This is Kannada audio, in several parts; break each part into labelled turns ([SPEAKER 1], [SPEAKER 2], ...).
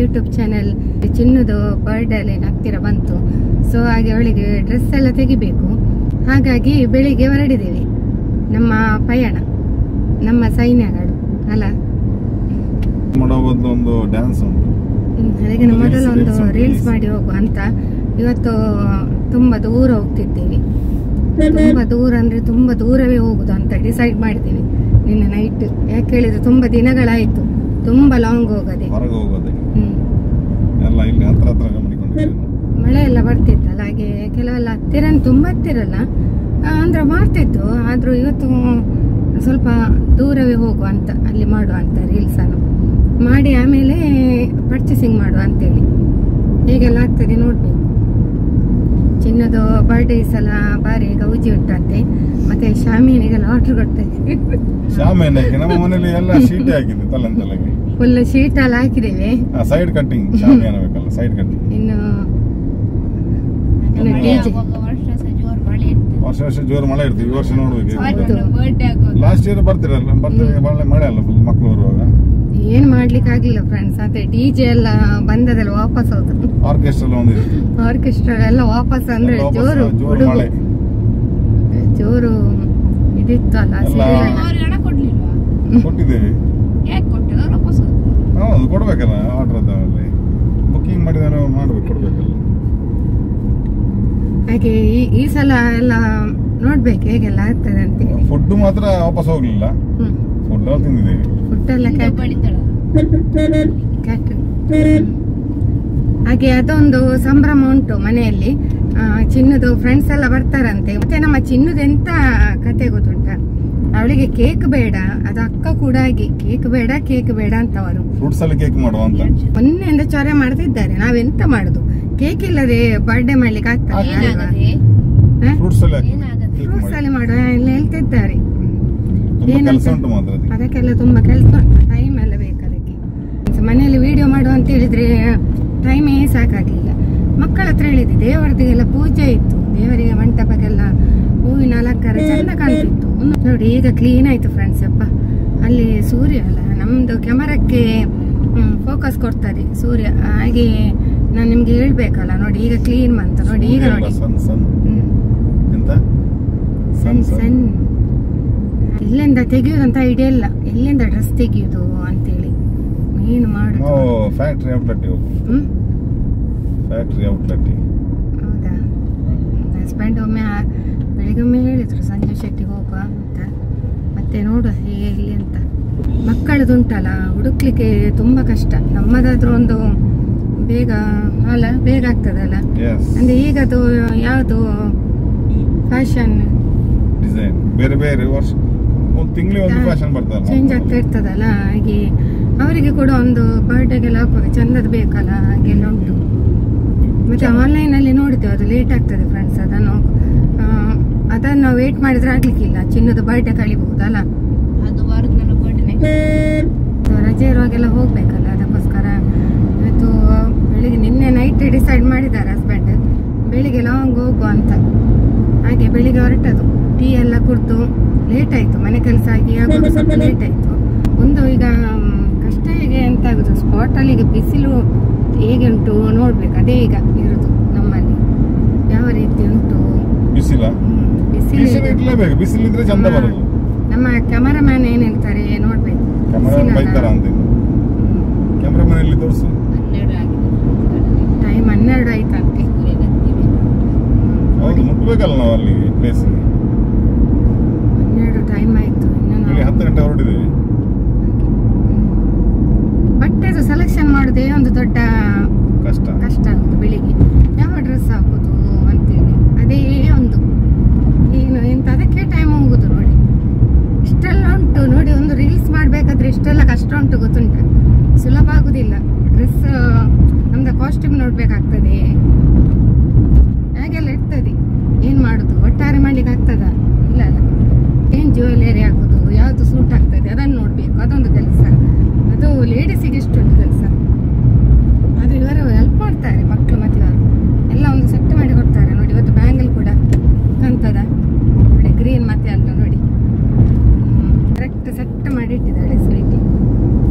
[SPEAKER 1] YouTube channel. ಚಿನ್ನದು ಬರ್ಡೇ ಹತ್ತಿರ ಬಂತು. ಸೊ ಹಾಗೆ ಅವಳಿಗೆ ಡ್ರೆಸ್ ಎಲ್ಲ ತೆಗಿಬೇಕು. ಹಾಗಾಗಿ ಬೆಳಿಗ್ಗೆ ಹೊರಡಿದ್ದೇವೆ. ನಮ್ಮ ಪಯಣ, ನಮ್ಮ ಸೈನ್ಯಗಳು ಅಲ್ಲ,
[SPEAKER 2] ಒಂದು ಡ್ಯಾನ್ಸ್ ಉಂಟು.
[SPEAKER 1] ಅದಕ್ಕೆ ನಮ್ಮ ಮೊದಲು ಒಂದು ರೀಲ್ಸ್ ಮಾಡಿ ಹೋಗುವ ಅಂತ. ಇವತ್ತು ತುಂಬಾ ದೂರ ಹೋಗ್ತಿದ್ದೇವೆ. ತುಂಬಾ ದೂರ ಅಂದ್ರೆ ತುಂಬಾ ದೂರವೇ ಹೋಗುದು ಅಂತ ಡಿಸೈಡ್ ಮಾಡಿದ್ದೀವಿ ನಿನ್ನೆ ನೈಟ್. ಯಾಕೆ ಹೇಳಿದ್ರೆ ತುಂಬಾ ದಿನಗಳಾಯ್ತು, ತುಂಬಾ ಲಾಂಗ್ ಹೋಗದೆ. ಮಳೆ ಎಲ್ಲ ಬರ್ತಿತ್ತಲ್ಲ, ಹಾಗೆ ಕೆಲವೆಲ್ಲ ಹತ್ತಿರ, ತುಂಬಾ ಹತ್ತಿರಲ್ಲ ಅಂದ್ರೆ ಮಾಡ್ತಿತ್ತು. ಆದ್ರೂ ಇವತ್ತು ಸ್ವಲ್ಪ ದೂರವೇ ಹೋಗುವ ಅಂತ, ಅಲ್ಲಿ ಮಾಡುವ ಅಂತ ರೀಲ್ಸ್ ಅನ್ನು ಮಾಡಿ ಆಮೇಲೆ ಪರ್ಚೇಸಿಂಗ್ ಮಾಡುವ ಅಂತೇಳಿ. ಹೇಗೆಲ್ಲ ಆಗ್ತದೆ ನೋಡ್ಬೇಕು. ಚಿನ್ನದು ಬರ್ಡೇ ಸಲ ಬಾರಿ ಗೌಜಿ ಉಂಟಂತೆ. ಮತ್ತೆ ಶಾಮಿಯಾನಿಗೆಲ್ಲ ಆರ್ಡರ್ ಕೊಡ್ತೇವೆ.
[SPEAKER 2] ನಮ್ಮ ಮನೇಲಿ ಎಲ್ಲ ಶೀಟ್ ಹಾಕಿದೆ, ತಲೆಗೆ
[SPEAKER 1] ಫುಲ್ ಶೀಟ್ ಎಲ್ಲ ಹಾಕಿದ್ದೇವೆ.
[SPEAKER 2] ಸೈಡ್ ಕಟ್ಟಿಂಗ್ ಶಾಮಿಯಾನ ಬೇಕಲ್ಲ, ಸೈಡ್ ಕಟ್ಟಿಂಗ್.
[SPEAKER 1] ಇನ್ನು
[SPEAKER 2] ವರ್ಷ ಜೋರು ಮಳೆ ಇರ್ತೀವಿ. ಈ ವರ್ಷ ನೋಡ್ಬೇಕು. ಲಾಸ್ಟ್ ಇಯರ್ ಬರ್ತೀರಲ್ಲ, ಮಳೆ ಅಲ್ಲ ಫುಲ್ ಮಕ್ಕಳು ಬರುವಾಗ.
[SPEAKER 1] ಏನ್ ಮಾಡ್ಲಿಕ್ಕೆ ಆಗ್ಲಿಲ್ಲ ಫ್ರೆಂಡ್ಸ್. ಅದೇ ಡಿಜೆ ಎಲ್ಲ ಬಂದದಲ್ಲ ವಾಪಸ್ ಹೋದ್ರು. ಆರ್ಕೆಸ್ಟ್ರಾ ಎಲ್ಲ ವಾಪಸ್ ಅಂದ್ರೆ ಜೋರು ಜೋರು ಇದಿತ್ತು ಅಲ್ಲ.
[SPEAKER 2] ಕೊಟ್ಟಿದ್ದೇವೆ, ಹೌದು ಕೊಡ್ಬೇಕಲ್ಲ. ಆರ್ಡರ್ ಬುಕಿಂಗ್ ಮಾಡಿದ ಮಾಡ್ಬೇಕು, ಕೊಡ್ಬೇಕಲ್ಲ.
[SPEAKER 1] ಹಾಗೆ ಈ ಸಲ ಎಲ್ಲ ನೋಡ್ಬೇಕು ಹೇಗೆಲ್ಲ ಆಗ್ತದೆ ಅಂತ.
[SPEAKER 2] ಫುಡ್ ಮಾತ್ರ ವಾಪಸ್ ಹೋಗ್ಲಿಲ್ಲ, ಫುಡ್ ಎಲ್ಲ ತಿಂದಿದ್ದೇವೆ.
[SPEAKER 1] ಫುಡ್ ಎಲ್ಲ ಹಾಗೆ ಅದೊಂದು ಸಂಭ್ರಮ ಉಂಟು ಮನೆಯಲ್ಲಿ. ಚಿನ್ನದು ಫ್ರೆಂಡ್ಸ್ ಎಲ್ಲ ಬರ್ತಾರಂತೆ. ಮತ್ತೆ ನಮ್ಮ ಚಿನ್ನದ ಎಂತ ಕತೆ ಗೊತ್ತುಂಟ, ಅವಳಿಗೆ ಕೇಕ್ ಬೇಡ, ಅದು ಅಕ್ಕ ಕೂಡ ಆಗಿ ಕೇಕ್ ಬೇಡ ಅಂತ ಅವರು
[SPEAKER 2] ಫ್ರೂಟ್ಸ್ ಅಲ್ಲಿ ಕೇಕ್ ಮಾಡುವ ಅಂತ
[SPEAKER 1] ಮೊನ್ನೆಯಿಂದ ಚೊರೆ ಮಾಡ್ತಿದ್ದಾರೆ. ನಾವೆಂತ ಮಾಡುದು, ಕೇಕ್ ಇಲ್ಲದೆ ಬರ್ಡೇ ಮಾಡ್ಲಿಕ್ಕೆ ಆಗ್ತದೆ ಅಲ್ವಾ? ಫ್ರೂಟ್ಸ್ ಅಲ್ಲಿ ಮಾಡುವ ಎಲ್ಲ ಹೇಳ್ತಿದ್ದಾರೆ. ಅದಕ್ಕೆಲ್ಲ ತುಂಬಾ ಕೆಲಸ ಉಂಟು, ಟೈಮ್ ಎಲ್ಲ ಬೇಕು ಅದಕ್ಕೆ. ಮನೆಯಲ್ಲಿ ವಿಡಿಯೋ ಮಾಡುವ ಅಂತ ಹೇಳಿದ್ರೆ ಟೈಮೇ ಸಾಕಾಗ್ಲಿಲ್ಲ. ಮಕ್ಕಳ ಹತ್ರ ಹೇಳಿದ್ದೆ, ದೇವರದಿಗೆಲ್ಲ ಪೂಜೆ ಇತ್ತು, ದೇವರಿಗೆ ಮಂಟಪಕ್ಕೆಲ್ಲ ಹೂವಿನ ಅಲಂಕಾರ ಚೆಂದ ಕಾಣ್ತಿತ್ತು. ನೋಡಿ ಈಗ ಕ್ಲೀನ್ ಆಯ್ತು ಫ್ರೆಂಡ್ಸ್. ಅಪ್ಪ ಅಲ್ಲಿ ಸೂರ್ಯ ಅಲ್ಲ, ನಮ್ದು ಕ್ಯಾಮರಾಕ್ಕೆ ಫೋಕಸ್ ಕೊಡ್ತದೆ ಸೂರ್ಯ. ಹಾಗೆ ನಾನು ನಿಮ್ಗೆ ಹೇಳ್ಬೇಕಲ್ಲ. ನೋಡಿ ಈಗ ಕ್ಲೀನ್ ಬಂತ. ನೋಡಿ ಈಗ ನೋಡಿ ಸನ್ ಇಲ್ಲಿಂದ ತೆಗಿಯೋದಂತ ಐಡಿಯಾ ಇಲ್ಲ, ಎಲ್ಲಿಂದ ಡ್ರೆಸ್ ತೆಗಿಯೋದು ಅಂತೇಳಿ. ಏನು ಮಾಡುದು,
[SPEAKER 2] ಫ್ಯಾಕ್ಟರಿ ಔಟ್ಲೆಟ್.
[SPEAKER 1] ಹೌದಾ? ಹಸ್ಬೆಂಡ್ ಬೆಳಿಗ್ಗೆ ಹೇಳಿದ್ರು ಸಂಜೆ ಶೆಟ್ಟಿಗೆ ಹೋಗುವ ಅಂತ. ಮತ್ತೆ ನೋಡುವ ಹೇಗೆ ಇಲ್ಲಿ ಅಂತ. ಮಕ್ಕಳದುಂಟಲ್ಲ ಹುಡುಕ್ಲಿಕ್ಕೆ ತುಂಬಾ ಕಷ್ಟ. ನಮ್ಮದಾದ್ರೂ ಒಂದು ಬೇಗ ಆಗ್ತದಲ್ಲ. ಅಂದ್ರೆ ಈಗದು ಯಾವುದು ಫ್ಯಾಷನ್
[SPEAKER 2] ಡಿಸೈನ್ ಬೇರೆ ವರ್ಷ
[SPEAKER 1] ಚೇಂಜ್ ಆಗ್ತಾ ಇರ್ತದಲ್ಲ. ಹಾಗೆ ಅವರಿಗೆ ಕೂಡ ಒಂದು ಬರ್ಡೇಗೆಲ್ಲ ಹಾಕುವಾಗ ಚಂದದ ಬೇಕಲ್ಲ, ಹಾಗೆಲ್ಲ ಉಂಟು. ಮತ್ತೆ ಆನ್ಲೈನ್ ಅಲ್ಲಿ ನೋಡಿದ್ದೇವೆ, ಅದು ಲೇಟ್ ಆಗ್ತದೆ ಫ್ರೆಂಡ್ಸ್. ಅದನ್ನು ವೇಟ್ ಮಾಡಿದ್ರೆ ಆಗ್ಲಿಕ್ಕಿಲ್ಲ. ಚಿನ್ನದ ಬರ್ಡೇ ಕಳಿಬಹುದಲ್ಲ, ರಜೆ ಇರುವಾಗೆಲ್ಲ ಹೋಗ್ಬೇಕಲ್ಲ. ಅದಕ್ಕೋಸ್ಕರ ಇವತ್ತು ಬೆಳಿಗ್ಗೆ, ನಿನ್ನೆ ನೈಟ್ ಡಿಸೈಡ್ ಮಾಡಿದ್ದಾರೆ ಹಸ್ಬೆಂಡ್, ಬೆಳಿಗ್ಗೆ ಲಾಂಗ್ ಹೋಗುವ ಅಂತ. ಹಾಗೆ ಬೆಳಿಗ್ಗೆ ಹೊರಟದು. ಟೀ ಎಲ್ಲ ಕುಡ್ದು ಲೇಟ್ ಆಯ್ತು, ಮನೆ ಕೆಲಸ ಆಗಿ ಆಗೋದು ಸ್ವಲ್ಪ ಲೇಟ್ ಆಯ್ತು. ಒಂದು ಈಗ ಕಷ್ಟ ಹೇಗೆ ಅಂತ ಆಗುದು, ಸ್ಪಾಟ್ ಅಲ್ಲಿ ಈಗ ಬಿಸಿಲು ಹೇಗೆ ಉಂಟು ನೋಡ್ಬೇಕು. ಅದೇ ಈಗ ಇರುದು ನಮ್ಮಲ್ಲಿ ಯಾವ ರೀತಿ ಉಂಟು ಬಿಸಿಲು. ನಮ್ಮ ಕ್ಯಾಮರಾಮ್ಯಾನ್ ಏನ್ ಹೇಳ್ತಾರೆ ನೋಡ್ಬೇಕು. ಟೈಮ್ 12 ಆಯ್ತಂತೆ.
[SPEAKER 2] ಮುಟ್ಬೇಕಲ್ಲ ನಾವು ಅಲ್ಲಿ ಪ್ಲೇಸ್.
[SPEAKER 1] 12 ಟೈಮ್ ಆಯ್ತು.
[SPEAKER 2] 10 ಗಂಟೆ ಹೊರಟಿದ್ದೇವೆ.
[SPEAKER 1] ಬಟ್ಟೆದು ಸೆಲೆಕ್ಷನ್ ಮಾಡುದೇ ಒಂದು ದೊಡ್ಡ ಕಷ್ಟ ಆಗುದು. ಬೆಳಿಗ್ಗೆ ಯಾವ ಡ್ರೆಸ್ ಹಾಕುದು ಅಂತೇಳಿ ಅದೇ ಒಂದು ಏನು ಎಂತ ಅದಕ್ಕೆ ಟೈಮ್ ಹೋಗುದು. ನೋಡಿ ಇಷ್ಟೆಲ್ಲ ಉಂಟು. ನೋಡಿ ಒಂದು ರೀಲ್ಸ್ ಮಾಡ್ಬೇಕಾದ್ರೆ ಇಷ್ಟೆಲ್ಲ ಕಷ್ಟ ಉಂಟು ಗೊತ್ತುಂಟ, ಸುಲಭ ಆಗುದಿಲ್ಲ. ಡ್ರೆಸ್ ನಮ್ದು ಕಾಸ್ಟ್ಯೂಮ್ ನೋಡ್ಬೇಕಾಗ್ತದೆ, ಹಾಗೆಲ್ಲ ಇರ್ತದೆ. ಏನ್ ಮಾಡುದು, ಒಟ್ಟಾರೆ ಮಾಡ್ಲಿಕ್ಕೆ ಆಗ್ತದ? ಇಲ್ಲ ಅಲ್ಲ. ಏನ್ ಜ್ಯುವೆಲರಿ ಹಾಕುದು, ಯಾವ್ದು ಸೂಟ್ ಆಗ್ತದೆ ಅದನ್ನು ನೋಡ್ಬೇಕು, ಅದೊಂದು ಕೆಲಸ. ಅದು ಲೇಡೀಸಿಗೆ ಇಷ್ಟೊಂದು ಕೆಲಸ. ಆದ್ರೆ ಇವರು ಹೆಲ್ಪ್ ಮಾಡ್ತಾರೆ, ಮಕ್ಕಳು ಮತ್ತೆ ಇವರು ಎಲ್ಲ ಒಂದು ಸೆಟ್ ಮಾಡಿ ಕೊಡ್ತಾರೆ. ನೋಡಿ ಇವತ್ತು ಬ್ಯಾಂಗಲ್ ಕೂಡ ಕಾಣ್ತದ ನೋಡಿ, ಗ್ರೀನ್ ಮತ್ತೆ ಅಲ್ಲ ನೋಡಿ, ಕರೆಕ್ಟ್ ಸೆಟ್ ಮಾಡಿ ಇಟ್ಟಿದ್ದಾಳೆ ಸ್ವೀಟಿ.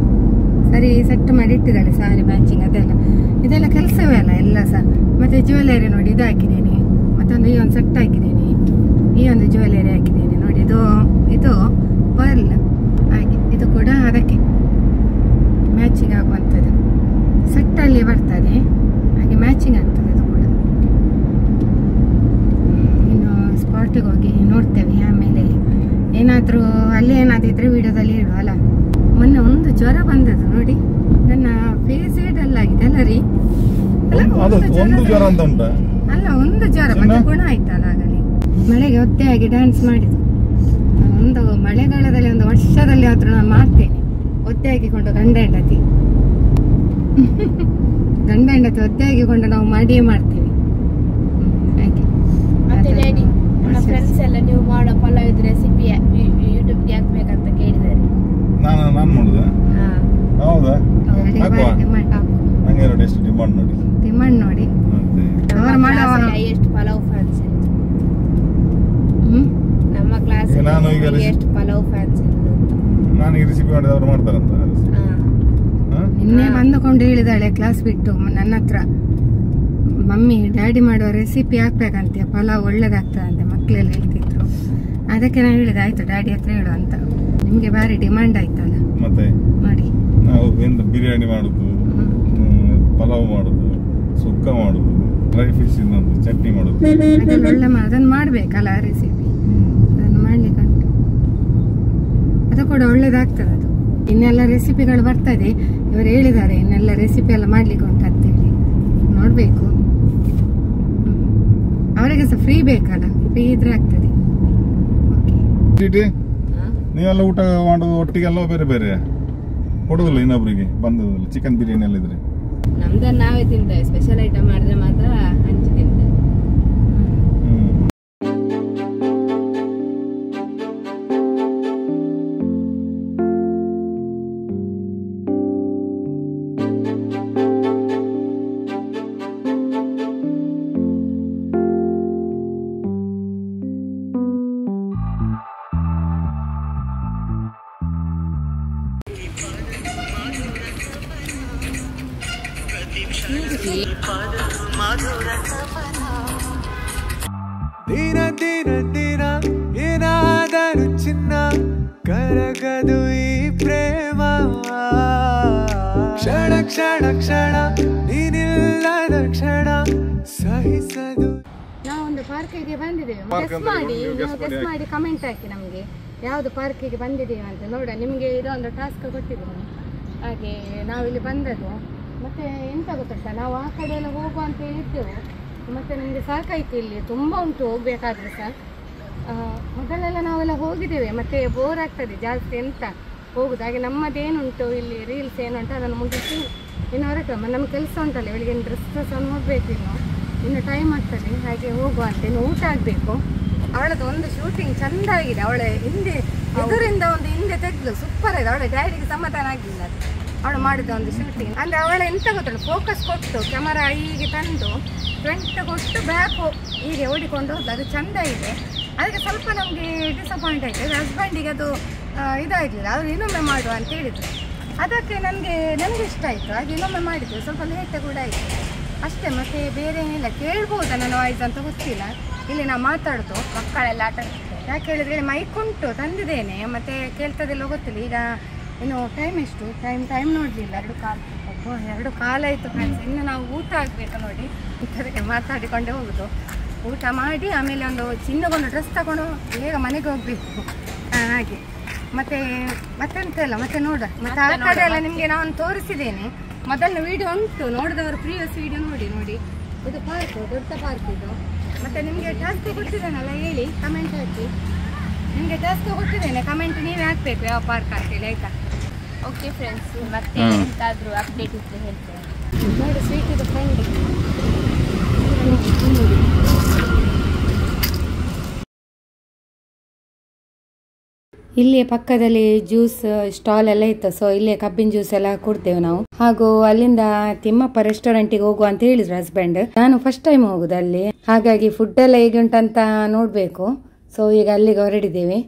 [SPEAKER 1] ಸರಿ ಸೆಟ್ ಮಾಡಿ ಕೊಟ್ಟಿದ್ದಾಳೆ ಸಾರಿ ಮ್ಯಾಚಿಂಗ್ ಇದೆಲ್ಲ ಕೆಲಸವೇ ಅಲ್ಲ ಎಲ್ಲ ಸಹ. ಮತ್ತೆ ಜ್ಯುವೆಲರಿ ನೋಡಿ ಇದು ಹಾಕಿದ್ದೀನಿ, ಮತ್ತೊಂದು ಈ ಒಂದು ಸೆಟ್ ಹಾಕಿದ್ದೀನಿ, ಈ ಒಂದು ಜ್ಯುವೆಲರಿ ಹಾಕಿದ್ದೀನಿ ನೋಡಿ. ಇದು ಪರ್ಲ್ ಹಾಗೆ ಇದು ಕೂಡ ಅದಕ್ಕೆ ಮ್ಯಾಚಿಂಗ್ ಆಗುವಂಥದ್ದು ಸೆಟ್ಟಲ್ಲಿ ಬರ್ತದೆ, ಹಾಗೆ ಮ್ಯಾಚಿಂಗ್ ಆಗ್ತದೆ ಅದು ಕೂಡ. ಇನ್ನು ಸ್ಪಾಟಿಗೆ ಹೋಗಿ ನೋಡ್ತೇವೆ, ಆಮೇಲೆ ಏನಾದರೂ ಅಲ್ಲಿ ಏನಾದರೂ ಇದ್ರೆ ವಿಡಿಯೋದಲ್ಲಿ ಇಡುವಲ್ಲ. ಮೊನ್ನೆ ಒಂದು ಜ್ವರ ಬಂದದ್ದು ನೋಡಿ, ನನ್ನ ಫೇಸ್ ಡಲ್ ಆಗಿದೆ ಅಲ್ಲ ರೀ. ಅಲ್ಲ ಒಂದು ಜ್ವರ ಮತ್ತೆ ಗುಣ ಆಯ್ತಲ್ಲ ಆಗಲಿ. ಮಳೆಗೆ ಒತ್ತೆ ಆಗಿ ಡ್ಯಾನ್ಸ್ ಮಾಡಿದ್ದು ಒಂದು ಮಳೆಗಾಲದಲ್ಲಿ ಒಂದು ವರ್ಷದಲ್ಲಿ ಆದ್ರೂ ನಾನು ಮಾಡ್ತೇನೆ. ಒತ್ತೆ ಹಾಕಿಕೊಂಡು ಗಂಡ ಹೆಂಡತಿ ಒತ್ತೆ ಹಾಕಿಕೊಂಡು ನಾವು ಮಾಡಿಯೇ ಮಾಡ್ತೀವಿ ಹಾಗೆ.
[SPEAKER 3] ಮತ್ತೆ ಡ್ಯಾಡಿ ನನ್ನ ಫ್ರೆಂಡ್ಸ್ ಎಲ್ಲ ನೀವು ಮಾಡೋ ಪಲಾವ್ ರೆಸಿಪಿ ಯೂಟ್ಯೂಬ್ಗೆ ಹಾಕ್ಬೇಕಂತ ಕೇಳಿದ್ದಾರೆ.
[SPEAKER 2] ನಾನು ಮಾಡುದ? ಹೌದಾ?
[SPEAKER 1] ಡಿಮಾಂಡ್ ನೋಡಿ
[SPEAKER 3] ಎಷ್ಟು ಪಲಾವ್ ಫ್ಯಾನ್ಸ್ ನಮ್ಮ ಕ್ಲಾಸ್ ಎಷ್ಟು ಪಲಾವ್ ಫ್ಯಾನ್ಸ್
[SPEAKER 2] ನಾನು ರೆಸಿಪಿ ಮಾಡಿದವರು ಮಾಡ್ತಾರಂತ.
[SPEAKER 1] ನಿನ್ನೆ ಬಂದುಕೊಂಡು ಹೇಳಿದಾಳೆ ಕ್ಲಾಸ್ ಬಿಟ್ಟು ನನ್ನ ಹತ್ರ, ಮಮ್ಮಿ ಡ್ಯಾಡಿ ಮಾಡುವ ರೆಸಿಪಿ ಹಾಕ್ಬೇಕಂತೆ, ಪಲಾವ್ ಒಳ್ಳೇದಾಗ್ತದಂತೆ ಮಕ್ಕಳೆಲ್ಲ ಹೇಳ್ತಿದ್ರು. ಅದಕ್ಕೆ ನಾನು ಹೇಳಿದೆ ಆಯ್ತು ಡ್ಯಾಡಿ ಹತ್ರ ಹೇಳು ಅಂತ. ನಿಮ್ಗೆ ಭಾರಿ ಡಿಮಾಂಡ್ ಆಯ್ತಲ್ಲ
[SPEAKER 2] ಮತ್ತೆ
[SPEAKER 1] ಮಾಡಿ.
[SPEAKER 2] ನಾವು ಬಿರಿಯಾನಿ ಮಾಡುದು, ಪಲಾವ್ ಮಾಡುದು, ಸುಕ್ಕ ಮಾಡುದು, ಡ್ರೈ ಫಿಶ್ ಇನ್ನೊಂದು ಚಟ್ನಿ ಮಾಡುದು,
[SPEAKER 1] ಅದೆಲ್ಲ ಒಳ್ಳೆ ಅದನ್ನು ಮಾಡ್ಬೇಕಲ್ಲ ರೆಸಿಪಿ. ಅದನ್ನು ಮಾಡ್ಲಿಕ್ಕೆ ಅದು ಕೂಡ ಒಳ್ಳೇದಾಗ್ತದೆ. ಅದು ಇನ್ನೆಲ್ಲ ರೆಸಿಪಿಗಳು ಬರ್ತದೆ, ಇವರು ಹೇಳಿದ್ದಾರೆ ಇನ್ನೆಲ್ಲ ರೆಸಿಪಿ ಎಲ್ಲ ಮಾಡ್ಲಿಕ್ಕೆ ಉಂಟಂತೇಳಿ. ನೋಡ್ಬೇಕು, ಅವರಿಗೆ ಸಹ ಫ್ರೀ ಬೇಕಲ್ಲ, ಫ್ರೀ ಇದ್ರೆ ಆಗ್ತದೆ.
[SPEAKER 2] ನೀವೆಲ್ಲ ಊಟ ಮಾಡೋದು ಒಟ್ಟಿಗೆಲ್ಲ ಬೇರೆ ಬೇರೆ ಕೊಡುದಿಲ್ಲ ಇನ್ನೊಬ್ರಿಗೆ ಬಂದದಿಲ್ಲ? ಚಿಕನ್ ಬಿರಿಯಾನಿ ಎಲ್ಲ ಇದ್ರೆ
[SPEAKER 3] ನಮ್ದನ್ನ ನಾವೇ ತಿಂತೇವೆ, ಸ್ಪೆಷಲ್ ಐಟಮ್ ಮಾಡಿದ್ರೆ ಮಾತ್ರ ಹಂಚಿ ತಿಂತೇವೆ.
[SPEAKER 4] ದಿನ ದಿನ ದಿನ ಏನಾದರೂ ಚಿನ್ನ ಕರಗದು ಈ ಪ್ರೇಮ, ಕ್ಷಣ ಕ್ಷಣ ಕ್ಷಣ ನೀನಿಲ್ಲದ ಕ್ಷಣ ಸಹಿಸದು.
[SPEAKER 1] ನಾವೊಂದು ಪಾರ್ಕಿಗೆ ಬಂದಿದ್ದೇವೆ, ಗೆಸ್ ಮಾಡಿ ಕಮೆಂಟ್ ಹಾಕಿ ನಮಗೆ ಯಾವುದು ಪಾರ್ಕಿಗೆ ಬಂದಿದ್ದೇವೆ ಅಂತ ನೋಡ. ನಿಮಗೆ ಇದೊಂದು ಟಾಸ್ಕ್ ಕೊಟ್ಟಿದ್ದೇನೆ, ಹಾಗೆ ನಾವಿಲ್ಲಿ ಬಂದದ್ದು. ಮತ್ತೆ ಎಂತ ಗೊತ್ತಾ, ನಾವು ಆ ಕಡೆ ಎಲ್ಲ ಹೋಗುವ ಅಂತ ಹೇಳಿದ್ದೆವು, ಮತ್ತೆ ನಮಗೆ ಸಾಕಾಯ್ತು, ಇಲ್ಲಿ ತುಂಬ ಉಂಟು ಹೋಗ್ಬೇಕಾದ್ರೆ ಸಹ. ಮೊದಲೆಲ್ಲ ನಾವೆಲ್ಲ ಹೋಗಿದ್ದೇವೆ, ಮತ್ತೆ ಬೋರ್ ಆಗ್ತದೆ ಜಾಸ್ತಿ ಎಂತ ಹೋಗುದು. ಹಾಗೆ ನಮ್ಮದೇನುಂಟು ಇಲ್ಲಿ ರೀಲ್ಸ್ ಏನುಂಟು ಅದನ್ನು ಮುಗಿಸಿ ಇನ್ನು ಹೊರಟು ನಮ್ಮ ಕೆಲಸ ಉಂಟಲ್ಲ, ಬೆಳಿಗ್ಗೆ ಡ್ರೆಸ್ ಹೋಗ್ಬೇಕು, ಇನ್ನು ಟೈಮ್ ಆಗ್ತದೆ. ಹಾಗೆ ಹೋಗುವ ಅಂತ. ಇನ್ನು ಊಟ ಆಗಬೇಕು. ಅವಳದು ಒಂದು ಶೂಟಿಂಗ್ ಚೆಂದ ಆಗಿದೆ, ಅವಳ ಹಿಂದೆ ಎದುರಿಂದ ಒಂದು ಹಿಂದೆ ತೆಗೆದು ಸೂಪರ್ ಆಗಿದೆ. ಅವಳ ಡ್ಯಾಡಿಗೆ ಸಮಾಧಾನ ಆಗಿಲ್ಲ ಅವಳು ಮಾಡಿದ ಒಂದು ಶೂಟಿಂಗ್. ಅಂದರೆ ಅವಳ ಎಂತ ಗೊತ್ತಲ್ಲ, ಫೋಕಸ್ ಕೊಟ್ಟು ಕ್ಯಾಮರಾ ಹೀಗೆ ತಂದು ಫ್ರಂಟ್ ಕೊಟ್ಟು ಬ್ಯಾಕ್ ಹೀಗೆ ಓಡಿಕೊಂಡು ಹೋದ, ಅದು ಚೆಂದ ಇದೆ. ಅದಕ್ಕೆ ಸ್ವಲ್ಪ ನಮಗೆ ಡಿಸಪಾಯಿಂಟ್ ಆಯಿತು. ಹಸ್ಬೆಂಡಿಗೆ ಅದು ಇದಾಗಲಿಲ್ಲ, ಅವರು ಇನ್ನೊಮ್ಮೆ ಮಾಡುವ ಅಂತ ಹೇಳಿದರು. ಅದಕ್ಕೆ ನನಗೆ ಇಷ್ಟ ಆಯಿತು, ಹಾಗೆ ಇನ್ನೊಮ್ಮೆ ಮಾಡಿದ್ದು. ಸ್ವಲ್ಪ ಲೇಟ್ ಕೂಡ ಆಯಿತು ಅಷ್ಟೇ, ಮತ್ತೆ ಬೇರೆ ಏನಿಲ್ಲ. ಕೇಳ್ಬೋದಾ ನನ್ನ ವಾಯ್ಸ್ ಅಂತ ಗೊತ್ತಿಲ್ಲ, ಇಲ್ಲಿ ನಾವು ಮಾತಾಡೋದು ಮಕ್ಕಳೆಲ್ಲ ಆಟ. ಯಾಕೆ ಹೇಳಿದರೆ ಮೈಕ್ ಉಂಟು ತಂದಿದ್ದೇನೆ, ಮತ್ತು ಕೇಳ್ತದೆಲ್ಲ ಗೊತ್ತಿಲ್ಲ. ಈಗ ಇನ್ನು ಟೈಮ್ ಎಷ್ಟು ಟೈಮ್ ನೋಡಲಿಲ್ಲ, 2 ಕಾಲ ಆಯಿತು ಫ್ರೆಂಡ್ಸ್. ಇನ್ನು ನಾವು ಊಟ ಆಗಬೇಕು ನೋಡಿ, ಅದಕ್ಕೆ ಮಾತಾಡಿಕೊಂಡೇ ಹೋಗೋದು. ಊಟ ಮಾಡಿ ಆಮೇಲೆ ಒಂದು ಚಿನ್ನಗೊಂದು ಡ್ರೆಸ್ ತಗೊಂಡು ಬೇಗ ಮನೆಗೆ ಹೋಗಬೇಕು ಹಾಗೆ. ಮತ್ತೆಂತ ಇಲ್ಲ, ಮತ್ತೆ ನೋಡ. ಮತ್ತೆ ಆ ಕಡೆ ಎಲ್ಲ ನಿಮಗೆ ನಾನು ತೋರಿಸಿದ್ದೇನೆ, ಮೊದಲನೇ ವಿಡಿಯೋ ಉಂಟು, ನೋಡಿದವರು ಪ್ರೀವಿಯಸ್ ವಿಡಿಯೋ ನೋಡಿ. ಇದು ಪಾರ್ಕ್, ದೊಡ್ಡ ಪಾರ್ಕ್ ಇದು. ಮತ್ತೆ ನಿಮಗೆ ಟಾಸ್ಕ್ ಕೊಟ್ಟಿದ್ದೇನಲ್ಲ, ಹೇಳಿ ಕಮೆಂಟ್ ಹಾಕಿ. ನಿಮಗೆ ಟಾಸ್ಕ್ ಕೊಟ್ಟಿದ್ದೇನೆ, ಕಮೆಂಟ್ ನೀವೇ ಹಾಕಬೇಕು ಯಾವ ಪಾರ್ಕ್ ಅಂತೇಳಿ, ಆಯ್ತಾ?
[SPEAKER 3] ಓಕೆ ಫ್ರೆಂಡ್ಸ್, ಮತ್ತೆ ಎಂತಾದರೂ ಅಪ್ಡೇಟ್ ಇದ್ರೆ ಹೇಳ್ತೇನೆ
[SPEAKER 1] ನೋಡಿ. ಸ್ವೀಟ್ ಇದು ಫ್ರೆಂಡ್. ಇಲ್ಲಿಯ ಪಕ್ಕದಲ್ಲಿ ಜ್ಯೂಸ್ ಸ್ಟಾಲ್ ಎಲ್ಲ ಇತ್ತು, ಸೊ ಇಲ್ಲೇ ಕಬ್ಬಿನ ಜ್ಯೂಸ್ ಎಲ್ಲ ಕೊಡ್ತೇವೆ ನಾವು. ಹಾಗೂ ಅಲ್ಲಿಂದ ತಿಮ್ಮಪ್ಪ ರೆಸ್ಟೋರೆಂಟಿಗೆ ಹೋಗುವ ಅಂತ ಹೇಳಿದ್ರು ಹಸ್ಬೆಂಡ್. ನಾನು ಫಸ್ಟ್ ಟೈಮ್ ಹೋಗುದು ಅಲ್ಲಿ, ಹಾಗಾಗಿ ಫುಡ್ ಎಲ್ಲ ಹೇಗೆ ಉಂಟಂತ ನೋಡ್ಬೇಕು. ಸೊ ಈಗ ಅಲ್ಲಿಗೆ ಹೊರಡಿದ್ದೇವೆ.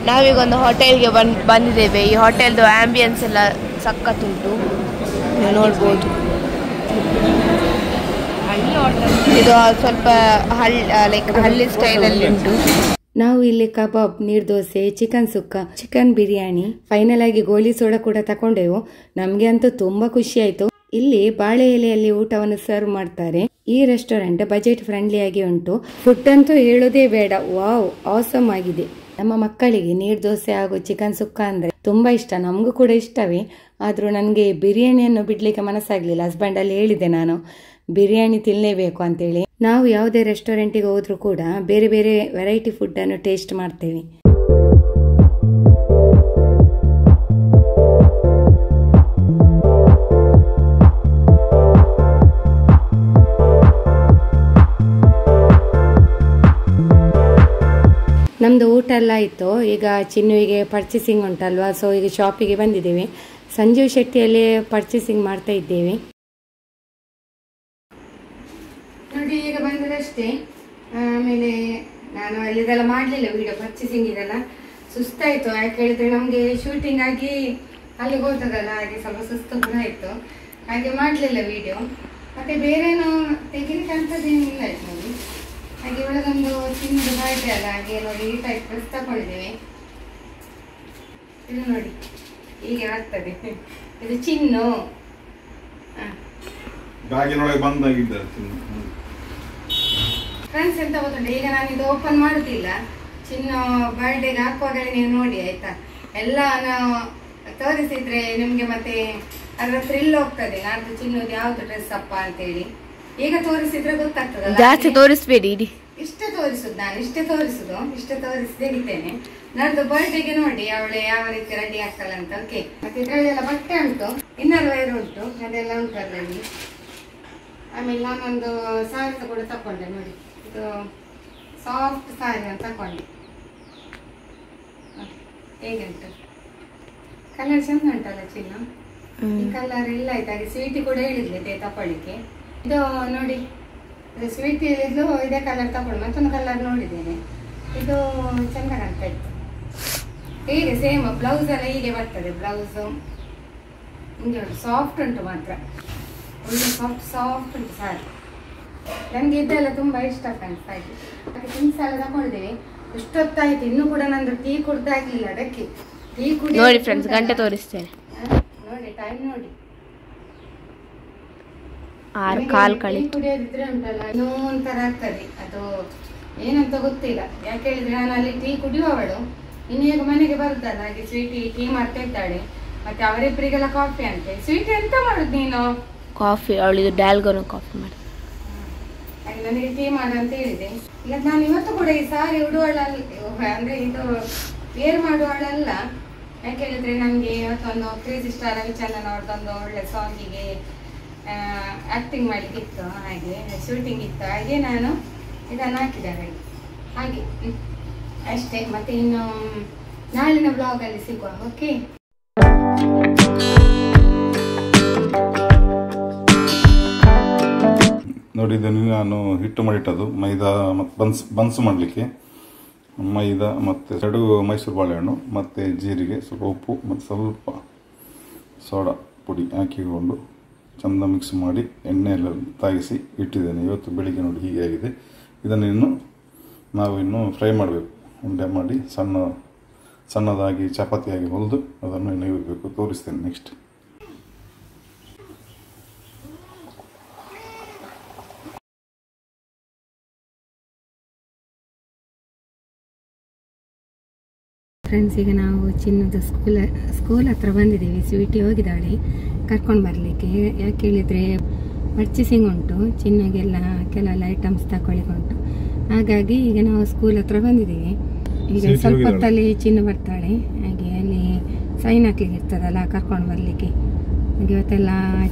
[SPEAKER 3] ನಾವೀಗ ಒಂದು ಹೋಟೆಲ್ಗೆ ಬಂದಿದ್ದೇವೆ. ಈ ಹೋಟೆಲ್ದು ಆಂಬಿಯನ್ಸ್ ಎಲ್ಲ ಸಖತ್ತುಂಟು, ನೀವು ನೋಡ್ಬೋದು. ಇದು ಸ್ವಲ್ಪ ಹಳ್ಳಿ ಸ್ಟೈಲಲ್ಲಿ ಉಂಟು.
[SPEAKER 1] ನಾವು ಇಲ್ಲಿ ಕಬಾಬ್, ನೀರ್ದೋಸೆ, ಚಿಕನ್ ಸುಕ್ಕ, ಚಿಕನ್ ಬಿರಿಯಾನಿ, ಫೈನಲ್ ಆಗಿ ಗೋಲಿ ಸೋಡಾ ಕೂಡ ತಕೊಂಡೆವು. ನಮ್ಗೆ ಅಂತೂ ತುಂಬಾ ಖುಷಿ ಆಯ್ತು. ಇಲ್ಲಿ ಬಾಳೆ ಎಲೆಯಲ್ಲಿ ಊಟವನ್ನು ಸರ್ವ್ ಮಾಡ್ತಾರೆ. ಈ ರೆಸ್ಟೋರೆಂಟ್ ಬಜೆಟ್ ಫ್ರೆಂಡ್ಲಿ ಆಗಿ ಉಂಟು. ಫುಡ್ ಅಂತೂ ಹೇಳೋದೇ ಬೇಡ, ವಾವ್ ಆಸಮ್ ಆಗಿದೆ. ನಮ್ಮ ಮಕ್ಕಳಿಗೆ ನೀರ್ದೋಸೆ ಹಾಗೂ ಚಿಕನ್ ಸುಕ್ಕ ಅಂದ್ರೆ ತುಂಬಾ ಇಷ್ಟ, ನಮಗೂ ಕೂಡ ಇಷ್ಟವೇ. ಆದ್ರೂ ನನಗೆ ಬಿರಿಯಾನಿಯನ್ನು ಬಿಡ್ಲಿಕ್ಕೆ ಮನಸ್ಸಾಗ್ಲಿಲ್ಲ. ಹಸ್ಬೆಂಡ್ ಅಲ್ಲಿ ಹೇಳಿದೆ ನಾನು ಬಿರಿಯಾನಿ ತಿನ್ನಲೇಬೇಕು ಅಂತೇಳಿ. ನಾವು ಯಾವುದೇ ರೆಸ್ಟೋರೆಂಟಿಗೆ ಹೋದ್ರೂ ಕೂಡ ಬೇರೆ ಬೇರೆ ವೆರೈಟಿ ಫುಡ್ ಅನ್ನು ಟೇಸ್ಟ್ ಮಾಡ್ತೇವೆ. ನಮ್ದು ಊಟ ಎಲ್ಲ ಆಯಿತು. ಈಗ ಚಿನ್ನುವಿಗೆ ಪರ್ಚೇಸಿಂಗ್ ಉಂಟಲ್ವಾ, ಸೊ ಈಗ ಶಾಪಿಗೆ ಬಂದಿದ್ದೇವೆ. ಸಂಜೀವ್ ಶೆಟ್ಟಿಯಲ್ಲಿ ಪರ್ಚೇಸಿಂಗ್ ಮಾಡ್ತಾ ಇದ್ದೇವೆ. ನೋಡಿ ಈಗ ಬಂದದಷ್ಟೇ. ಆಮೇಲೆ ನಾನು ಅಲ್ಲಿದೆಲ್ಲ ಮಾಡಲಿಲ್ಲ ವಿಡಿಯೋ, ಪರ್ಚೇಸಿಂಗ್ ಇದೆಲ್ಲ ಸುಸ್ತಾಯಿತು. ಯಾಕೆ ಹೇಳಿದ್ರೆ ನಮಗೆ ಶೂಟಿಂಗ್ ಆಗಿ ಅಲ್ಲಿಗೆ ಹೋಗ್ತದಲ್ಲ, ಹಾಗೆ ಸ್ವಲ್ಪ ಸುಸ್ತು ಕೂಡ ಆಯಿತು, ಹಾಗೆ ಮಾಡಲಿಲ್ಲ ವಿಡಿಯೋ. ಮತ್ತು ಬೇರೇನು ತೆಗಿಲಿಕ್ಕಂಥದ್ದೇನಿಲ್ಲ ಆಯ್ತು ನೋಡಿ. ಹಾಗೆ ಒಳಗೊಂದು ಚಿನ್ನದ ಬಾಯ್ದೆ ಅಲ್ಲ, ಹಾಗೆ ನೋಡಿ ಈ ಟೈಪ್ ಡ್ರೆಸ್ ತಗೊಂಡಿದ್ದೇವೆ. ಇದು ನೋಡಿ ಹೀಗೆ ಆಗ್ತದೆ, ಇದು ಚಿನ್ನು. ಫ್ರೆಂಡ್ಸ್ ಎಂತ ಗೊತ್ತುಂಟು, ಈಗ ನಾನು ಇದು ಓಪನ್ ಮಾಡುದಿಲ್ಲ. ಚಿನ್ನು ಬರ್ಡೇಗೆ ಹಾಕುವಾಗಲೇ ನೀವು ನೋಡಿ ಆಯ್ತಾ. ಎಲ್ಲ ನಾವು ತೋರಿಸಿದ್ರೆ ನಿಮ್ಗೆ ಮತ್ತೆ ಅದರ ಥ್ರಿಲ್ ಹೋಗ್ತದೆ, ನಾಡ್ದು ಚಿನ್ನೋದು ಯಾವ್ದು ಡ್ರೆಸ್ ಅಪ್ಪ ಅಂತೇಳಿ. ಈಗ ತೋರಿಸಿದ್ರೆ ಗೊತ್ತಾಗ್ತದಲ್ಲ,
[SPEAKER 3] ಜಾಸ್ತಿ ತೋರಿಸ್ಬೇಡಿ.
[SPEAKER 1] ಇಷ್ಟೇ ತೋರಿಸುದು, ನಾನು ಇಷ್ಟೇ ತೋರಿಸಿ ತೆಗಿತೇನೆ. ನಾಡ್ದು ಬರ್ಡೇಗೆ ನೋಡಿ ಅವಳೆ ಯಾವ ರೀತಿ ರೆಡಿ ಆಗ್ತಾಳೆ ಅಂತ. ಓಕೆ, ಮತ್ತೆ ಇದರಲ್ಲೆಲ್ಲ ಬಟ್ಟೆ ಉಂಟು, ಇನ್ನರ್ ವೇರ್ ಉಂಟು, ಅದೆಲ್ಲ ಉಂಟು ಅದರಲ್ಲಿ. ಆಮೇಲೆ ನಾನೊಂದು ಸಾರಿ ಕೂಡ ತಕೊಂಡೆ ನೋಡಿ, ಇದು ಸಾಫ್ಟ್ ಸಾರಿ ಅಂತ ತಕೊಂಡೆ. ಹೇಗೆ ಉಂಟು ಕಲರ್, ಚಂದ ಉಂಟಲ್ಲ ಚಿನ್ನ. ಈ ಕಲರ್ ಇಲ್ಲ ಆಯ್ತು. ಹಾಗೆ ಸ್ವೀಟಿ ಕೂಡ ಹೇಳಿದ್ಲೆ ತಕೊಳ್ಳಿಕ್ಕೆ. ಇದು ನೋಡಿ, ಇದು ಸ್ವೀಟ್ ಹೇಳಿದ್ಲು ಇದೇ ಕಲರ್ ತಗೊಂಡು ಮತ್ತೊಂದು ಕಲರ್ ನೋಡಿದ್ದೇನೆ, ಇದು ಚಂದ ಕಾಣ್ತಾ ಇತ್ತು. ಹೀಗೆ ಸೇಮ್ ಬ್ಲೌಸ್ ಎಲ್ಲ ಹೀಗೆ ಬರ್ತದೆ. ಬ್ಲೌಸು ಹಿಂಗೆ ಉಂಟು, ಸಾಫ್ಟ್ ಉಂಟು, ಮಾತ್ರ ಒಳ್ಳೆ ಸಾಫ್ಟ್ ಉಂಟು ಸಾರಿ. ನನಗೆ ಇದೆಲ್ಲ ತುಂಬ ಇಷ್ಟ ಫ್ರೆಂಡ್ಸ್. ಹಾಗೆ ಹಾಗೆ ಥಿಂಗ್ಸ್ ಎಲ್ಲ ತಗೊಂಡಿದ್ದೀವಿ. ಇಷ್ಟೊತ್ತಾಯ್ತು, ಇನ್ನೂ ಕೂಡ ನಂದು ಟೀ ಕುಡ್ದಾಗ್ಲಿಲ್ಲ. ಅದಕ್ಕೆ ಟೀ ಕುಡಿ
[SPEAKER 3] ನೋಡಿ ಫ್ರೆಂಡ್ಸ್, ಗಂಟೆ ತೋರಿಸ್ತೇನೆ
[SPEAKER 1] ನೋಡಿ, ಟೈಮ್ ನೋಡಿ
[SPEAKER 3] 6:15 ಕಳಿ.
[SPEAKER 1] ಕುಡಿಯೋದಿದ್ರೆ ಉಂಟಲ್ಲ ಇನ್ನೂ ಒಂಥರ ಆಗ್ತದೆ, ಅದು ಏನಂತ ಗೊತ್ತಿಲ್ಲ. ಯಾಕೆ ಹೇಳಿದ್ರೆ ನಾನು ಅಲ್ಲಿ ಟೀ ಕುಡಿಯುವವಳು, ಇನ್ನು ಈಗ ಮನೆಗೆ ಬರುದಲ್ಲ, ಹಾಗೆ ಸ್ವೀಟಿ ಟೀ ಮಾಡ್ತಾ ಇದ್ದಾಳೆ. ಮತ್ತೆ ಅವರಿಬ್ಬರಿಗೆಲ್ಲ ಕಾಫಿ ಅಂತೆ. ಸ್ವೀಟಿ ಎಂತ ಮಾಡುದು ನೀನು?
[SPEAKER 3] ಕಾಫಿ, ಅವಳಿಗೆ ಡ್ಯಾಲ್ಗೋನ ಕಾಫಿ ಮಾಡಿ.
[SPEAKER 1] ಹಾಗೆ ನನಗೆ ಟೀ ಮಾಡು ಅಂತ ಹೇಳಿದೆ. ಈಗ ನಾನು ಇವತ್ತು ಕೂಡ ಈ ಸಾರಿ ಉಡುವಳಲ್ಲ, ಅಂದ್ರೆ ಇದು ವೇರ್ ಮಾಡುವಳಲ್ಲ. ಯಾಕೆ ಹೇಳಿದ್ರೆ ನನಗೆ ಇವತ್ತೊಂದು ಕ್ರೇಜಿ ಸ್ಟಾರ್ ರವಿಚಂದ್ರನ್ ಅವ್ರದ್ದೊಂದು ಒಳ್ಳೆ ಸಾಂಗಿಗೆ ಆಕ್ಟಿಂಗ್ ಮಾಡ್ಲಿಕ್ಕೆ ಇತ್ತು, ಹಾಗೆ ಶೂಟಿಂಗ್ ಇತ್ತು. ಹಾಗೆ ನಾನು ಇದನ್ನು ಹಾಕಿದ್ದಾರೆ ಹಾಗೆ ಅಷ್ಟೇ. ಮತ್ತೆ ಇನ್ನು ನಾಳಿನ ಬ್ಲಾಗಲ್ಲಿ ಸಿಗುವ. ಓಕೆ,
[SPEAKER 2] ನೋಡಿ ಇದನ್ನು ನಾನು ಹಿಟ್ಟು ಮಾಡಿಟ್ಟದು ಮೈದಾ ಮತ್ತು ಬನ್ಸ್ ಮಾಡಲಿಕ್ಕೆ. ಮೈದಾ ಮತ್ತು 2 ಮೈಸೂರು ಬಾಳೆಹಣ್ಣು ಮತ್ತು ಜೀರಿಗೆ, ಸ್ವಲ್ಪ ಉಪ್ಪು ಮತ್ತು ಸ್ವಲ್ಪ ಸೋಡಾ ಪುಡಿ ಹಾಕಿಕೊಂಡು ಚೆಂದ ಮಿಕ್ಸ್ ಮಾಡಿ ಎಣ್ಣೆಯೆಲ್ಲ ತಾಗಿಸಿ ಇಟ್ಟಿದ್ದೇನೆ. ಇವತ್ತು ಬೆಳಿಗ್ಗೆ ನೋಡಿ ಹೀಗೆ ಆಗಿದೆ. ಇದನ್ನು ನಾವಿನ್ನು ಫ್ರೈ ಮಾಡಬೇಕು. ಉಂಡೆ ಮಾಡಿ ಸಣ್ಣದಾಗಿ ಚಪಾತಿಯಾಗಿ ಹೊಲಿದು ಅದನ್ನು ಎಣ್ಣೆ ಇಡಬೇಕು. ತೋರಿಸ್ತೇನೆ ನೆಕ್ಸ್ಟ್.
[SPEAKER 1] ಫ್ರೆಂಡ್ಸ್, ಈಗ ನಾವು ಚಿನ್ನದ ಸ್ಕೂಲ್ ಹತ್ರ ಬಂದಿದ್ದೀವಿ. ಸ್ವೀಟಿ ಹೋಗಿದ್ದಾಳೆ ಕರ್ಕೊಂಡು ಬರಲಿಕ್ಕೆ. ಯಾಕೆ ಹೇಳಿದರೆ ಪರ್ಚೇಸಿಂಗ್ ಉಂಟು, ಚಿನ್ನಗೆಲ್ಲ ಕೆಲವೆಲ್ಲ ಐಟಮ್ಸ್ ತಗೊಳ್ಳಿಕ್ಕೆ ಉಂಟು. ಹಾಗಾಗಿ ಈಗ ನಾವು ಸ್ಕೂಲ್ ಹತ್ರ ಬಂದಿದ್ದೀವಿ. ಈಗ ಸ್ವಲ್ಪ ಹೊತ್ತಲ್ಲಿ ಚಿನ್ನ ಬರ್ತಾಳೆ, ಹಾಗೆ ಅಲ್ಲಿ ಸೈನ್ ಹಾಕ್ಲಿಕ್ಕೆ ಇರ್ತದಲ್ಲ, ಕರ್ಕೊಂಡು ಬರಲಿಕ್ಕೆ. ಹಾಗೆ ಇವತ್ತೆಲ್ಲ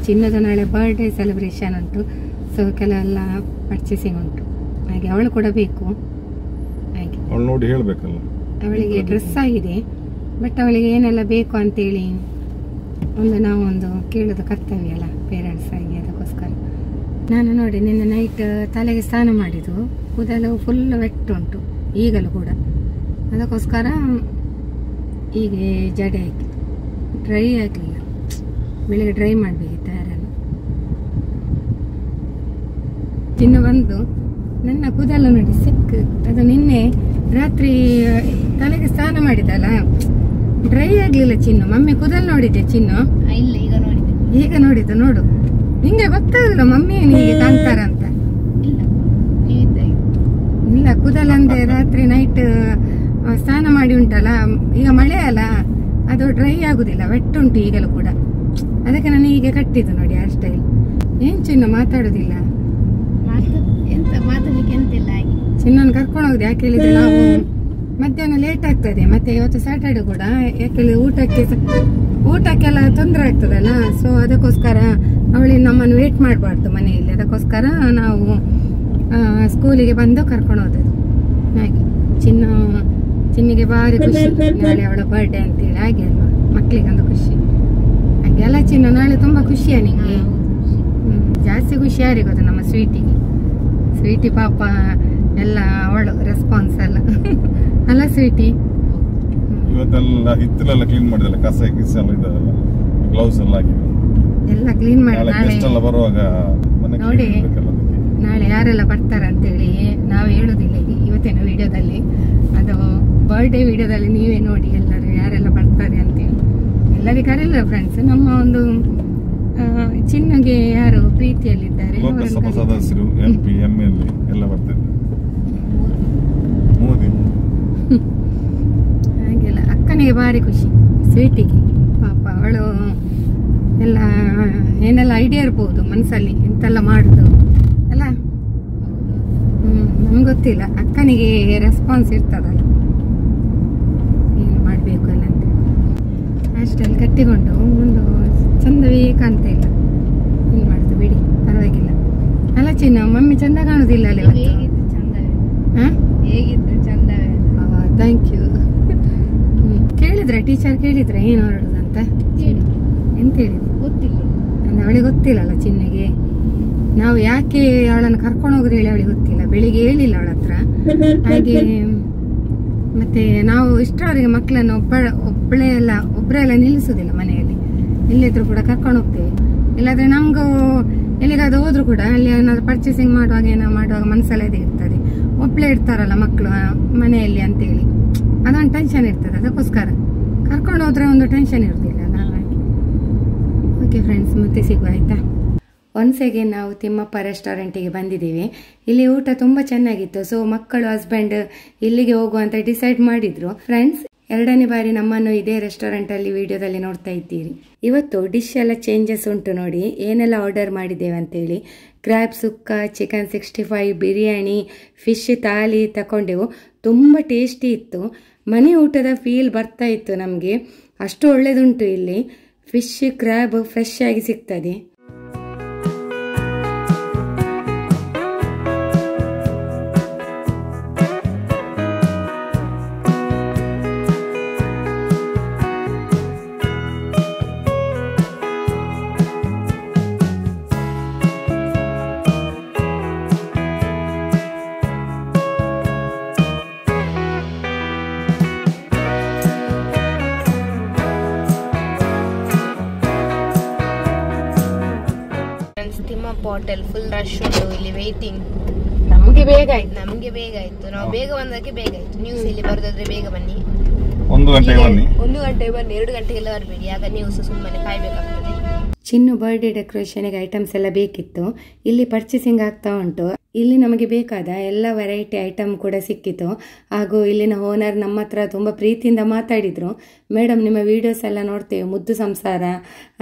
[SPEAKER 1] ಚಿನ್ನದ ನಾಳೆ ಬರ್ಡೇ ಸೆಲೆಬ್ರೇಷನ್ ಉಂಟು, ಸೊ ಕೆಲವೆಲ್ಲ ಪರ್ಚೇಸಿಂಗ್ ಉಂಟು. ಹಾಗೆ ಅವಳು ಕೂಡ ಬೇಕು. ಹಾಗೆ
[SPEAKER 2] ಅವಳು ನೋಡಿ ಹೇಳಬೇಕಲ್ಲ,
[SPEAKER 1] ಅವಳಿಗೆ ಡ್ರೆಸ್ ಆಗಿದೆ, ಬಟ್ ಅವಳಿಗೆ ಏನೆಲ್ಲ ಬೇಕು ಅಂತೇಳಿ ನಾವು ಕೇಳೋದು ಕರ್ತವ್ಯ ಅಲ್ಲ ಪೇರೆಂಟ್ಸ್ ಆಗಿ. ಅದಕ್ಕೋಸ್ಕರ ನಾನು ನೋಡಿ ನಿನ್ನೆ ನೈಟ್ ತಲೆಗೆ ಸ್ನಾನ ಮಾಡಿದ್ದು, ಕೂದಲು ಫುಲ್ ವೆಟ್ ಉಂಟು ಈಗಲೂ ಕೂಡ. ಅದಕ್ಕೋಸ್ಕರ ಹೀಗೆ ಜಡೆ ಹಾಕಿ ಡ್ರೈ ಆಗಲಿಲ್ಲ, ಬೆಳಿಗ್ಗೆ ಡ್ರೈ ಮಾಡಬೇಕಿತ್ತು ಯಾರನ್ನು. ಇನ್ನು ಬಂದು ನನ್ನ ಕೂದಲು ನೋಡಿ ಸಿಕ್, ಅದು ನಿನ್ನೆ ರಾತ್ರಿ ತಲೆಗೆ ಸ್ನಾನ ಮಾಡಿದಲ್ಲ, ಡ್ರೈ ಆಗಲಿಲ್ಲ ಚಿನ್ನು. ಮಮ್ಮಿ ಕೂದಲು ನೋಡಿದ್ದೆ ಚಿನ್ನು?
[SPEAKER 3] ಇಲ್ಲ, ಈಗ ನೋಡಿದೆ.
[SPEAKER 1] ಈಗ ನೋಡಿದ್ದು ನೋಡು, ನಿಂಗೆ ಗೊತ್ತಾಗಲ್ಲ ಮಮ್ಮಿ ನಿಂಗೆ ಕಾಣ್ತಾರಂತ. ಇಲ್ಲ, ಕೂದಲಂದ್ರೆ ರಾತ್ರಿ ನೈಟ್ ಸ್ನಾನ ಮಾಡಿ ಉಂಟಲ್ಲ, ಈಗ ಮಳೆ ಅಲ್ಲ, ಅದು ಡ್ರೈ ಆಗುದಿಲ್ಲ, ವೆಟ್ ಉಂಟು ಈಗಲೂ ಕೂಡ. ಅದಕ್ಕೆ ನಾನು ಈಗ ಕಟ್ಟಿದ್ದು ನೋಡಿ ಹೇರ್ ಸ್ಟೈಲ್. ಏನ್ ಚಿನ್ನ ಮಾತಾಡುದಿಲ್ಲ?
[SPEAKER 3] ಎಂತ ಮಾತಾಡ್ಲಿಕ್ಕೆ ಎಂತಿಲ್ಲ.
[SPEAKER 1] ಚಿನ್ನನ್ನು ಕರ್ಕೊಂಡು ಹೋಗುದು. ಯಾಕೆ ಹೇಳಿದ್ರೆ ನಾವು ಮಧ್ಯಾಹ್ನ ಲೇಟ್ ಆಗ್ತದೆ, ಮತ್ತೆ ಇವತ್ತು ಸ್ಯಾಟರ್ಡೆ ಕೂಡ. ಯಾಕೆ ಊಟಕ್ಕೆಲ್ಲ ತೊಂದರೆ ಆಗ್ತದಲ್ಲ, ಸೊ ಅದಕ್ಕೋಸ್ಕರ ಅವಳಿಗೆ ನಮ್ಮನ್ನು ವೇಟ್ ಮಾಡಬಾರ್ದು ಮನೆಯಲ್ಲಿ. ಅದಕ್ಕೋಸ್ಕರ ನಾವು ಸ್ಕೂಲಿಗೆ ಬಂದು ಕರ್ಕೊಂಡು ಹೋದದ್ದು. ಹಾಗೆ ಚಿನ್ನಿಗೆ ಭಾರಿ ಖುಷಿ, ನಾಳೆ ಅವಳ ಬರ್ಡೇ ಅಂತೇಳಿ. ಹಾಗೆ ಅಲ್ವಾ, ಮಕ್ಕಳಿಗೊಂದು ಖುಷಿ. ಹಾಗೆ ಎಲ್ಲ ಚಿನ್ನ, ನಾಳೆ ತುಂಬಾ ಖುಷಿಯಾ ನಿಂಗೆ? ಜಾಸ್ತಿ ಖುಷಿ ಯಾರಿಗೋದು? ನಮ್ಮ ಸ್ವೀಟಿ ಪಾಪ ಎಲ್ಲ ಅವಳು ರೆಸ್ಪಾನ್ಸ್ ಎಲ್ಲ ಅಲ್ಲ ಸ್ವೀಟಿ?
[SPEAKER 2] ಇವತ್ತೆಲ್ಲ ಹಿತ್ತಲೆಲ್ಲ ಕ್ಲೀನ್ ಮಾಡಿದಲ್ಲ, ಕಸ ಗಿಸ ಎಲ್ಲ ಇದೆಲ್ಲ, ಗ್ಲೌಸ್ ಎಲ್ಲ ಹಾಕಿದೆ,
[SPEAKER 1] ಎಲ್ಲ ಕ್ಲೀನ್ ಮಾಡಿ.
[SPEAKER 2] ನಾಳೆ ಬರುವಾಗ
[SPEAKER 1] ನೋಡಿ ನಾಳೆ ಯಾರೆಲ್ಲ ಬರ್ತಾರೆ ಅಂತೇಳಿ ನಾವು ಹೇಳುದಿಲ್ಲ ಇವತ್ತಿನ ವಿಡಿಯೋದಲ್ಲಿ. ಅದು ಬರ್ಡೇ ವಿಡಿಯೋದಲ್ಲಿ ನೀವೇ ನೋಡಿ ಎಲ್ಲರೂ ಯಾರೆಲ್ಲ ಬರ್ತಾರೆ ಅಂತೇಳಿ. ಎಲ್ಲರಿಗೆ ಕರೆಯಲ್ಲ ಫ್ರೆಂಡ್ಸ್, ನಮ್ಮ ಒಂದು ಚಿನ್ನಗೆ ಯಾರು ಪ್ರೀತಿಯಲ್ಲಿದ್ದಾರೆ
[SPEAKER 2] ಲೋಕಸಭಾ ಸದಸ್ಯರು, MP, MLA ಎಲ್ಲ ಬರ್ತಾರೆ. ಮೋದಿ
[SPEAKER 1] ಹಾಗೆಲ್ಲ. ಅಕ್ಕನಿಗೆ ಭಾರಿ ಖುಷಿ, ಸ್ವೀಟಿಗೆ ಪಾಪ. ಅವಳು ಎಲ್ಲ ಏನೆಲ್ಲ ಐಡಿಯಾ ಇರ್ಬೋದು ಮನಸ್ಸಲ್ಲಿ, ಎಂತೆಲ್ಲ ಮಾಡುದು ಅಲ್ಲ. ನಮ್ಗೆ ಗೊತ್ತಿಲ್ಲ, ಅಕ್ಕನಿಗೆ ರೆಸ್ಪಾನ್ಸ್ ಇರ್ತದಲ್ಲ, ಏನು ಮಾಡಬೇಕು ಅಲ್ಲ ಅಂತ. ಅಷ್ಟಲ್ಲಿ ಕಟ್ಟಿಕೊಂಡು ಒಂದು ಚಂದವೇ ಕಾಣ್ತಾ ಇಲ್ಲ. ಏನು ಮಾಡುದು ಬಿಡಿ, ಪರವಾಗಿಲ್ಲ ಅಲ್ಲ ಚಿನ್ನ? ಮಮ್ಮಿ ಚಂದ ಕಾಣುದಿಲ್ಲ ಅಲ್ಲ ಇವತ್ತು?
[SPEAKER 3] ಹೇಗಿತ್ತು? ಚಂದವೇ.
[SPEAKER 1] Thank you. ಕೇಳಿದ್ರೆ ಟೀಚರ್ ಕೇಳಿದ್ರೆ ಏನು ಹೊರಡುದಂತ? ಎಂತ ಹೇಳಿದ್ರು?
[SPEAKER 3] ಗೊತ್ತಿಲ್ಲ.
[SPEAKER 1] ಅಂದ್ರೆ ಅವಳಿಗೆ ಗೊತ್ತಿಲ್ಲಲ್ಲ ಚಿನ್ನಿಗೆ. ನಾವು ಯಾಕೆ ಅವಳನ್ನು ಕರ್ಕೊಂಡು ಹೋಗುದು ಹೇಳಿ ಅವಳಿಗೆ ಗೊತ್ತಿಲ್ಲ. ಬೆಳಿಗ್ಗೆ ಹೇಳಿಲ್ಲ ಅವಳ ಹತ್ರ. ಹಾಗೆ ಮತ್ತೆ ನಾವು ಇಷ್ಟರವರೆಗೆ ಮಕ್ಕಳನ್ನು ಒಬ್ಬರೇ ಎಲ್ಲ ನಿಲ್ಲಿಸುದಿಲ್ಲ ಮನೆಯಲ್ಲಿ. ಎಲ್ಲಿದ್ರು ಕೂಡ ಕರ್ಕೊಂಡು ಹೋಗ್ತೇವೆ. ಇಲ್ಲಾಂದ್ರೆ ನಮ್ಗೂ ಎಲ್ಲಿಗಾದ್ರೂ ಹೋದ್ರು ಕೂಡ ಅಲ್ಲಿ ಏನಾದ್ರು ಪರ್ಚೇಸಿಂಗ್ ಮಾಡುವಾಗ ಮಾಡುವಾಗ ಮನಸ್ಸಲ್ಲಿ ಅದೇ ಇರ್ತದೆ. ಒಬ್ಳೆ ಇರ್ತಾರಲ್ಲ ಮಕ್ಕಳು ಮನೆಯಲ್ಲಿ ಅಂತೇಳಿ, ಅದೊಂದು ಟೆನ್ಷನ್ ಇರ್ತದೆ. ಅದಕ್ಕೋಸ್ಕರ ಕರ್ಕೊಂಡು ಹೋದ್ರೆ ಒಂದು ಟೆನ್ಷನ್ ಇರುದಿಲ್ಲ ಅಲ್ಲ. ಓಕೆ ಫ್ರೆಂಡ್ಸ್, ಮತ್ತೆ ಸಿಗುವ ಆಯ್ತಾ? ಒನ್ಸ್ ಅಗೇನ್ ನಾವು ತಿಮ್ಮಪ್ಪ ರೆಸ್ಟೋರೆಂಟಿಗೆ ಬಂದಿದ್ದೀವಿ. ಇಲ್ಲಿ ಊಟ ತುಂಬಾ ಚೆನ್ನಾಗಿತ್ತು. ಸೊ ಮಕ್ಕಳು ಹಸ್ಬೆಂಡ್ ಇಲ್ಲಿಗೆ ಹೋಗುವಂತ ಡಿಸೈಡ್ ಮಾಡಿದ್ರು. ಫ್ರೆಂಡ್ಸ್, 2ನೇ ಬಾರಿ ನಮ್ಮನ್ನು ಇದೇ ರೆಸ್ಟೋರೆಂಟ್ ಅಲ್ಲಿ ವಿಡಿಯೋದಲ್ಲಿ ನೋಡ್ತಾ ಇದ್ದೀರಿ. ಇವತ್ತು ಡಿಶ್ ಎಲ್ಲ ಚೇಂಜಸ್ ಉಂಟು ನೋಡಿ, ಏನೆಲ್ಲ ಆರ್ಡರ್ ಮಾಡಿದ್ದೇವೆ ಅಂತೇಳಿ. ಕ್ರ್ಯಾಬ್ ಸುಕ್ಕ, ಚಿಕನ್ 65, ಬಿರಿಯಾನಿ, ಫಿಶ್ ಥಾಲಿ ತಗೊಂಡೆವು. ತುಂಬ ಟೇಸ್ಟಿ ಇತ್ತು. ಮನೆ ಊಟದ ಫೀಲ್ ಬರ್ತಾ ಇತ್ತು ನಮಗೆ. ಅಷ್ಟು ಒಳ್ಳೆದುಂಟು ಇಲ್ಲಿ. ಫಿಶ್, ಕ್ರ್ಯಾಬ್ ಫ್ರೆಶ್ ಆಗಿ ಸಿಗ್ತದೆ.
[SPEAKER 3] ತಿಮ್ಮಪ್ಪ ಹೋಟೆಲ್ ಫುಲ್ ರಶ್ ಉಂಟು. ಇಲ್ಲಿ ವೇಟಿಂಗ್.
[SPEAKER 1] ನಮಗೆ ಬೇಗ ಆಯ್ತು.
[SPEAKER 3] ನಾವು ಬೇಗ ಬಂದಕ್ಕೆ ಬೇಗ ಆಯ್ತು. ನ್ಯೂಸ್ ಇಲ್ಲಿ ಬರೋದಾದ್ರೆ ಬೇಗ ಬನ್ನಿ.
[SPEAKER 2] 1 ಗಂಟೆಗೆ ಬನ್ನಿ.
[SPEAKER 3] 1 ಗಂಟೆಗೆ ಬನ್ನಿ, 2 ಗಂಟೆಗೆಲ್ಲ ಬರಬೇಡಿ. ಆಗ ನ್ಯೂಸ್ ಸುಮ್ಮನೆ ಕಾಯ್ಬೇಕಾಗ್ತದೆ.
[SPEAKER 1] ಚಿನ್ನು ಬರ್ಡೇ ಡೆಕೋರೇಷನ್ಗೆ ಐಟಮ್ಸ್ ಎಲ್ಲ ಬೇಕಿತ್ತು. ಇಲ್ಲಿ ಪರ್ಚೇಸಿಂಗ್ ಆಗ್ತಾ ಉಂಟು. ಇಲ್ಲಿ ನಮಗೆ ಬೇಕಾದ ಎಲ್ಲ ವೆರೈಟಿ ಐಟಮ್ ಕೂಡ ಸಿಕ್ಕಿತು. ಹಾಗೂ ಇಲ್ಲಿನ ಓನರ್ ನಮ್ಮ ಹತ್ರ ತುಂಬ ಪ್ರೀತಿಯಿಂದ ಮಾತಾಡಿದ್ರು. ಮೇಡಮ್, ನಿಮ್ಮ ವಿಡಿಯೋಸ್ ಎಲ್ಲ ನೋಡ್ತೇವೆ, ಮುದ್ದು ಸಂಸಾರ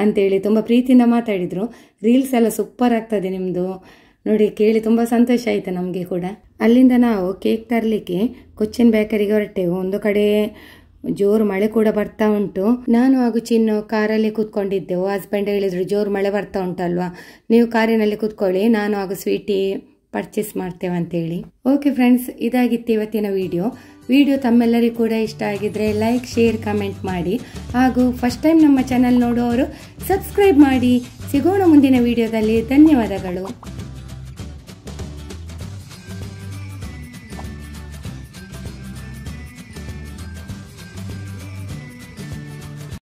[SPEAKER 1] ಅಂತೇಳಿ ತುಂಬ ಪ್ರೀತಿಯಿಂದ ಮಾತಾಡಿದ್ರು. ರೀಲ್ಸ್ ಎಲ್ಲ ಸೂಪರ್ ಆಗ್ತದೆ ನಿಮ್ಮದು ನೋಡಿ, ಕೇಳಿ ತುಂಬ ಸಂತೋಷ ಆಯಿತು ನಮಗೆ ಕೂಡ. ಅಲ್ಲಿಂದ ನಾವು ಕೇಕ್ ತರಲಿಕ್ಕೆ ಕೊಚ್ಚಿನ್ ಬೇಕರಿಗೆ ಹೊರಟೆವು. ಒಂದು ಕಡೆ ಜೋರು ಮಳೆ ಕೂಡ ಬರ್ತಾ ಉಂಟು. ನಾನು ಹಾಗೂ ಚಿನ್ನು ಕಾರಲ್ಲಿ ಕೂತ್ಕೊಂಡಿದ್ದೆವು. ಹಸ್ಬೆಂಡ್ ಹೇಳಿದ್ರು ಜೋರು ಮಳೆ ಬರ್ತಾ ಉಂಟಲ್ವಾ, ನೀವು ಕಾರಿನಲ್ಲಿ ಕೂತ್ಕೊಳ್ಳಿ, ನಾನು ಹಾಗೂ ಸ್ವೀಟಿ ಪರ್ಚೇಸ್ ಮಾಡ್ತೇವೆ ಅಂತೇಳಿ. ಓಕೆ ಫ್ರೆಂಡ್ಸ್, ಇದಾಗಿತ್ತು ಇವತ್ತಿನ ವಿಡಿಯೋ ತಮ್ಮೆಲ್ಲರಿಗೂ ಕೂಡ ಇಷ್ಟ ಆಗಿದ್ರೆ ಲೈಕ್, ಶೇರ್, ಕಮೆಂಟ್ ಮಾಡಿ. ಹಾಗೂ ಫಸ್ಟ್ ಟೈಮ್ ನಮ್ಮ ಚಾನಲ್ ನೋಡುವವರು ಸಬ್ಸ್ಕ್ರೈಬ್ ಮಾಡಿ. ಸಿಗೋಣ ಮುಂದಿನ ವಿಡಿಯೋದಲ್ಲಿ. ಧನ್ಯವಾದಗಳು.